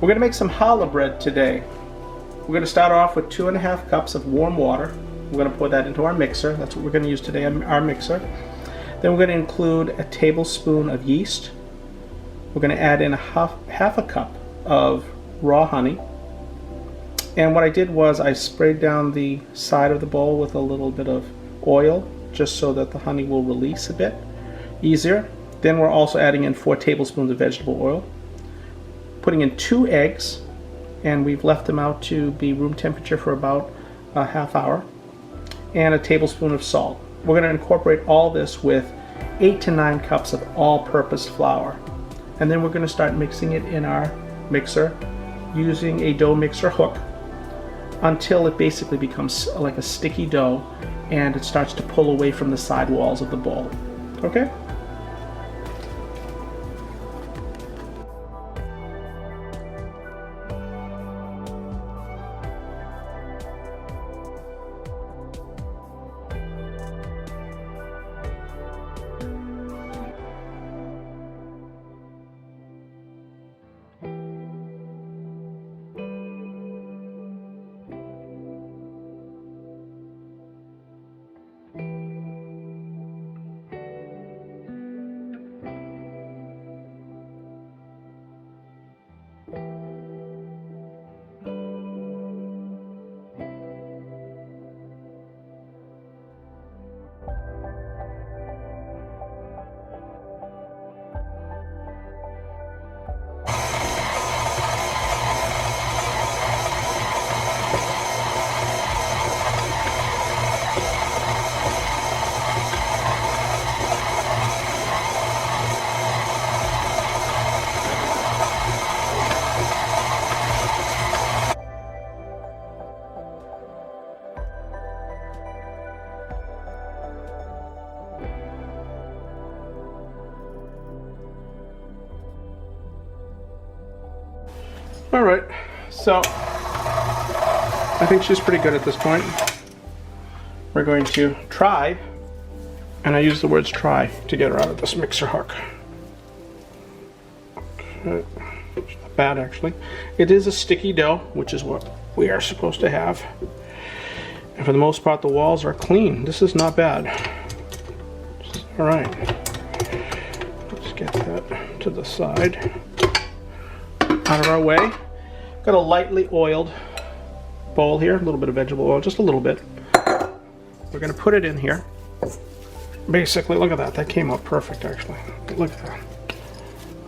We're going to make some challah bread today. We're going to start off with 2.5 cups of warm water. We're going to pour that into our mixer. That's what we're going to use today, our mixer. Then we're going to include a tablespoon of yeast. We're going to add in half a cup of raw honey. And what I did was I sprayed down the side of the bowl with a little bit of oil, just so that the honey will release a bit easier. Then we're also adding in 4 tablespoons of vegetable oil, putting in 2 eggs, and we've left them out to be room temperature for about a half hour, and a tablespoon of salt. We're going to incorporate all this with 8 to 9 cups of all-purpose flour, and then we're going to start mixing it in our mixer using a dough mixer hook until it basically becomes like a sticky dough and it starts to pull away from the side walls of the bowl. Okay? Alright, so I think she's pretty good at this point. We're going to try, and I use the words try to get her out of this mixer hook. Okay, it's not bad actually. It is a sticky dough, which is what we are supposed to have. And for the most part, the walls are clean. This is not bad. Alright, let's get that to the side. Out of our way. Got a lightly oiled bowl here, a little bit of vegetable oil, just a little bit. We're going to put it in here. Basically, look at that. That came out perfect, actually. Look at that.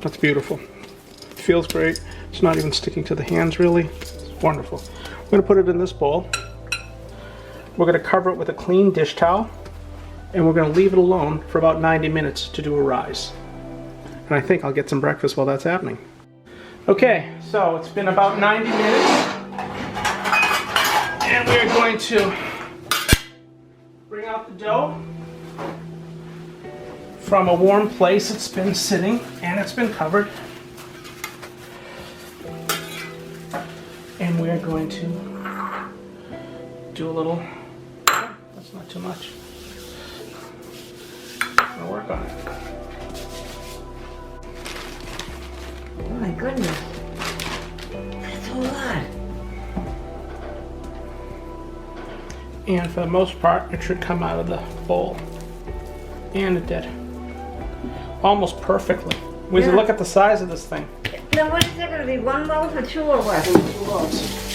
That's beautiful. It feels great. It's not even sticking to the hands, really. It's wonderful. We're going to put it in this bowl. We're going to cover it with a clean dish towel, and we're going to leave it alone for about 90 minutes to do a rise. And I think I'll get some breakfast while that's happening. Okay, so it's been about 90 minutes, and we're going to bring out the dough from a warm place. It's been sitting and it's been covered, and we're going to do a little, that's not too much, I'll work on it. Oh my goodness, that's a lot. And for the most part, it should come out of the bowl. And it did. Almost perfectly. We should look at the size of this thing. Now what is it going to be, 1 loaf or 2 or what? 2 loaves.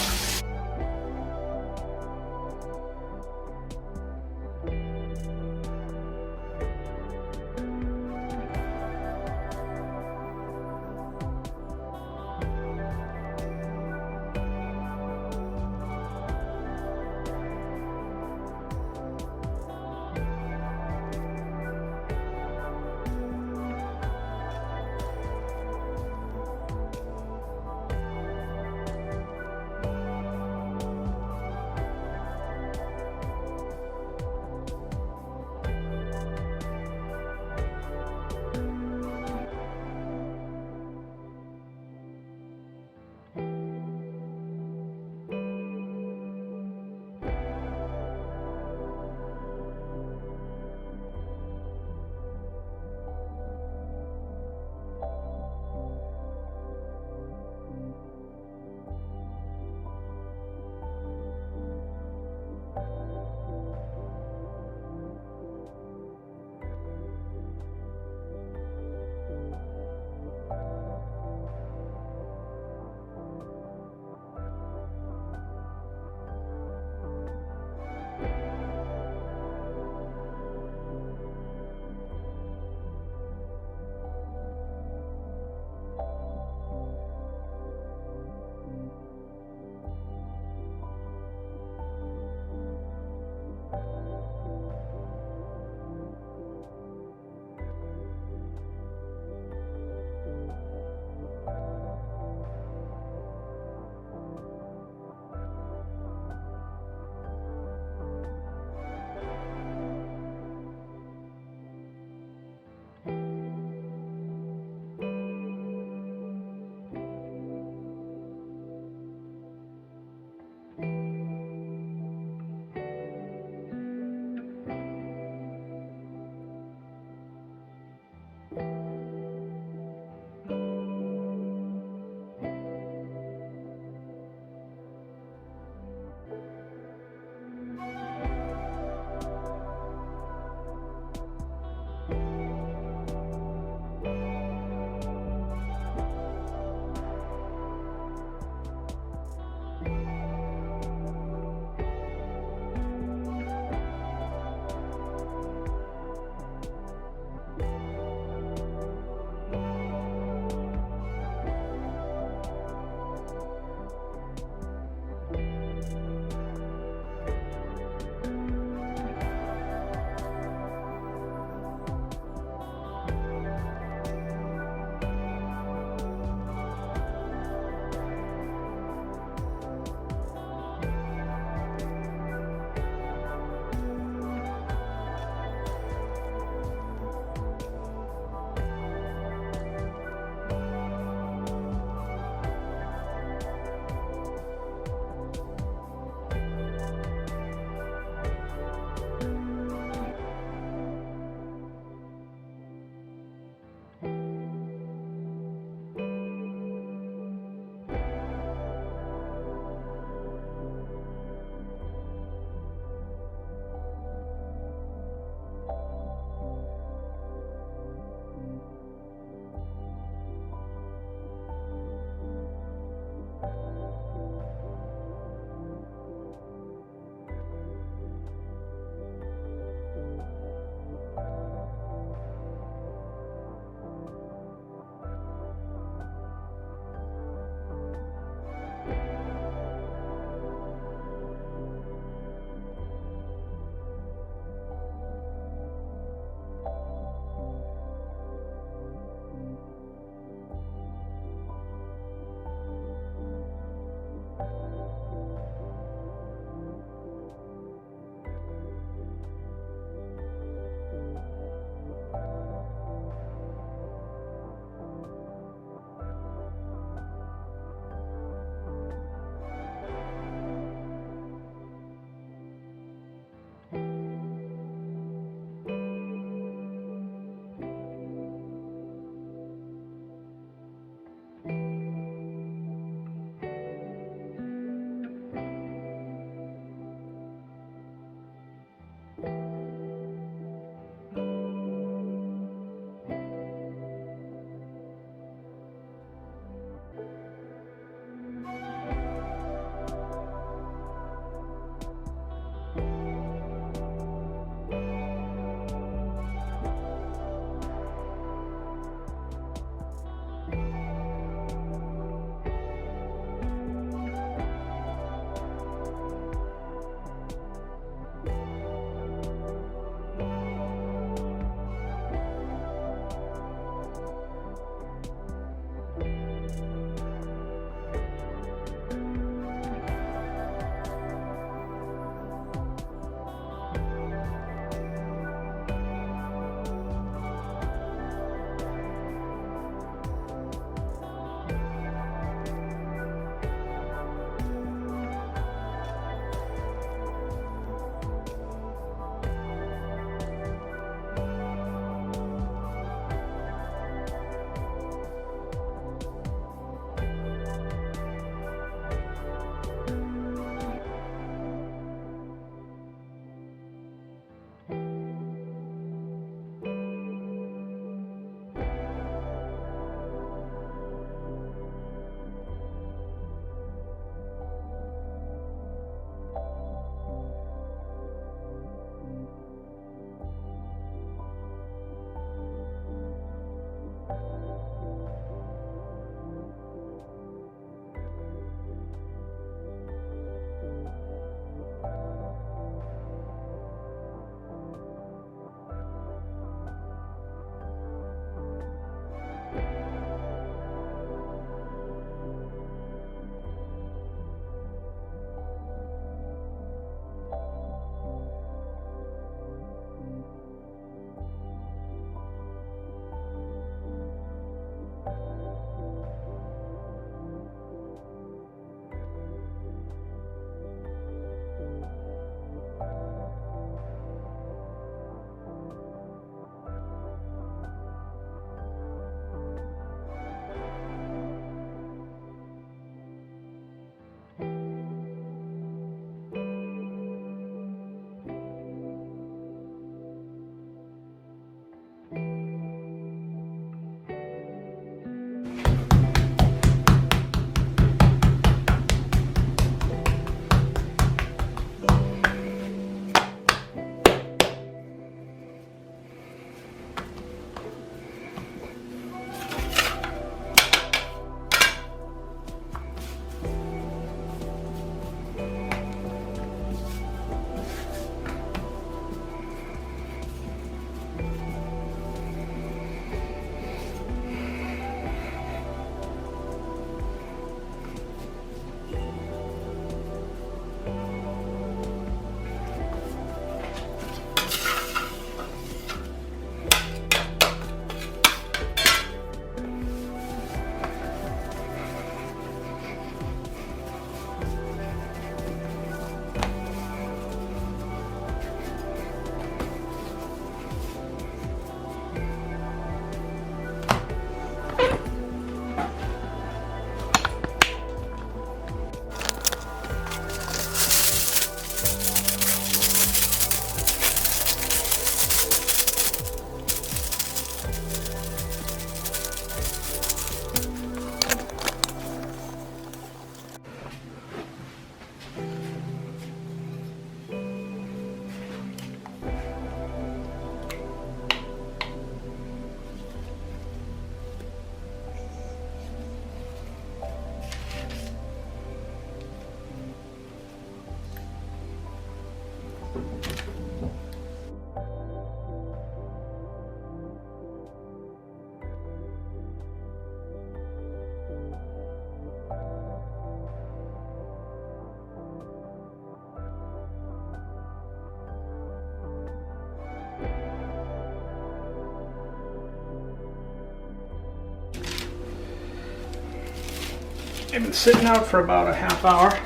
They've been sitting out for about a half hour.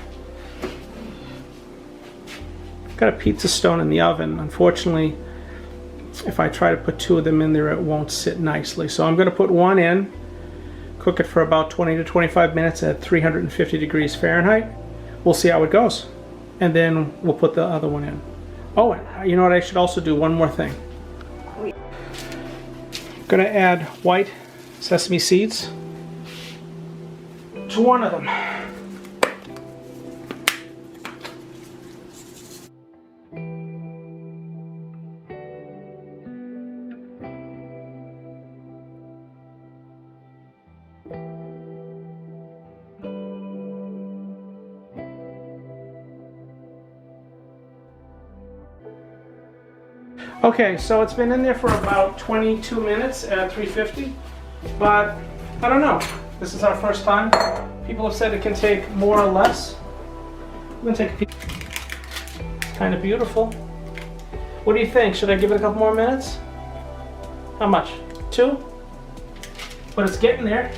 Got a pizza stone in the oven. Unfortunately, if I try to put 2 of them in there, it won't sit nicely. So I'm going to put one in, cook it for about 20 to 25 minutes at 350 degrees Fahrenheit. We'll see how it goes. And then we'll put the other one in. Oh, and you know what I should also do? One more thing. I'm going to add white sesame seeds to one of them. Okay, so it's been in there for about 22 minutes at 350, but I don't know. This is our first time. People have said it can take more or less. I'm gonna take a peek. Kind of beautiful. What do you think? Should I give it a couple more minutes? How much? 2? But it's getting there.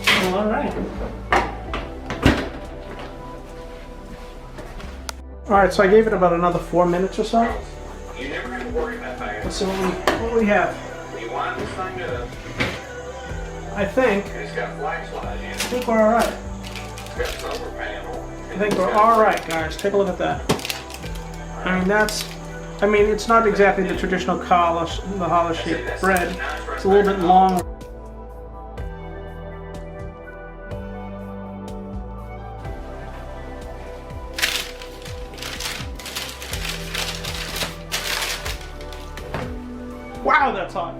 Well, all right. All right, so I gave it about another 4 minutes or so. You never have to worry about that. Let's see what we have. You wind this thing up, I think it's got flashlight in it. we're all right. It's got solar panel. I think we're all right, guys. Take a look at that. I mean, it's not exactly the traditional hollow shaped bread. It's a little bit long. Wow, that's hot.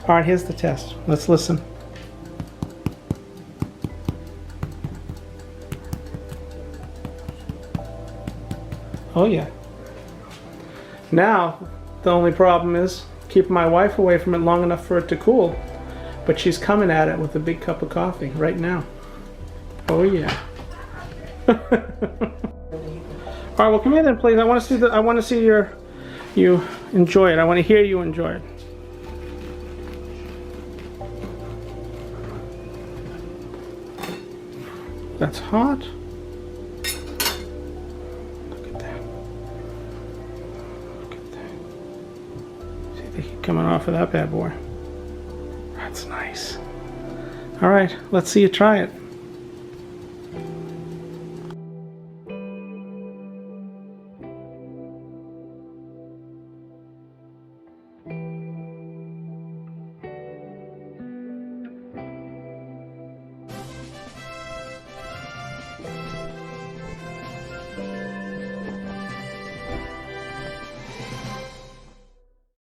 All right, here's the test. Let's listen. Oh yeah. Now, the only problem is keeping my wife away from it long enough for it to cool. But she's coming at it with a big cup of coffee right now. Oh yeah. All right, well, come here then, please. I want to see you enjoy it. I want to hear you enjoy it. That's hot. Look at that. Look at that. See the heat coming off of that bad boy. That's nice. All right, let's see you try it.